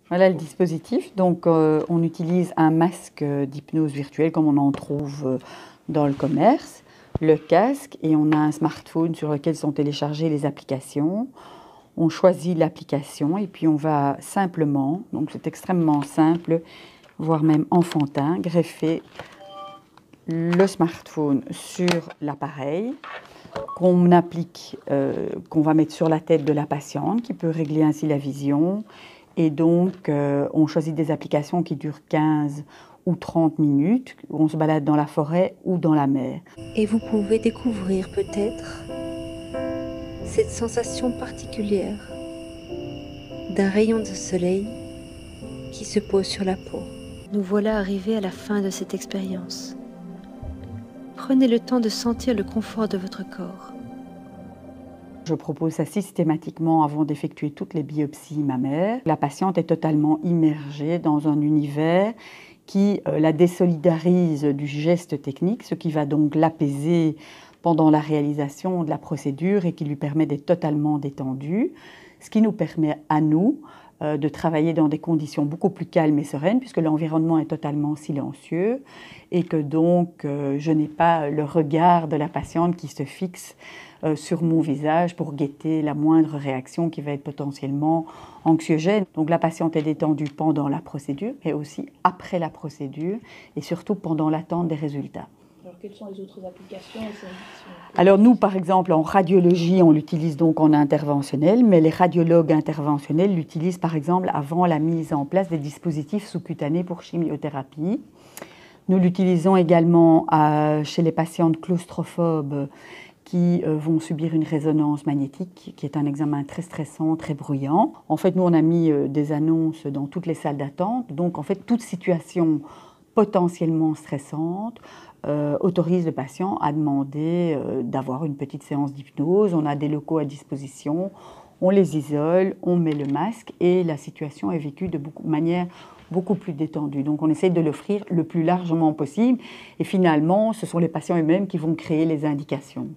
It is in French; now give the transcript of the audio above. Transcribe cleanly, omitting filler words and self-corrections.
Voilà le dispositif. Donc, on utilise un masque d'hypnose virtuelle comme on en trouve dans le commerce, le casque, et on a un smartphone sur lequel sont téléchargées les applications. On choisit l'application et puis on va simplement, donc c'est extrêmement simple, voire même enfantin, greffer le smartphone sur l'appareil qu'on applique, qu'on va mettre sur la tête de la patiente, qui peut régler ainsi la vision. Et donc, on choisit des applications qui durent 15 ou 30 minutes, où on se balade dans la forêt ou dans la mer. Et vous pouvez découvrir peut-être cette sensation particulière d'un rayon de soleil qui se pose sur la peau. Nous voilà arrivés à la fin de cette expérience. Prenez le temps de sentir le confort de votre corps. Je propose ça systématiquement avant d'effectuer toutes les biopsies mammaires. La patiente est totalement immergée dans un univers qui la désolidarise du geste technique, ce qui va donc l'apaiser pendant la réalisation de la procédure et qui lui permet d'être totalement détendue, ce qui nous permet à nous de travailler dans des conditions beaucoup plus calmes et sereines puisque l'environnement est totalement silencieux et que donc je n'ai pas le regard de la patiente qui se fixe sur mon visage pour guetter la moindre réaction qui va être potentiellement anxiogène. Donc la patiente est détendue pendant la procédure et aussi après la procédure et surtout pendant l'attente des résultats. Alors, quelles sont les autres applications? Alors nous, par exemple, en radiologie, on l'utilise donc en interventionnel, mais les radiologues interventionnels l'utilisent par exemple avant la mise en place des dispositifs sous-cutanés pour chimiothérapie. Nous l'utilisons également chez les patientes claustrophobes qui vont subir une résonance magnétique, qui est un examen très stressant, très bruyant. En fait, nous, on a mis des annonces dans toutes les salles d'attente. Donc, en fait, toute situation potentiellement stressante autorise le patient à demander d'avoir une petite séance d'hypnose. On a des locaux à disposition, on les isole, on met le masque et la situation est vécue de manière beaucoup plus détendue. Donc on essaie de l'offrir le plus largement possible et finalement ce sont les patients eux-mêmes qui vont créer les indications.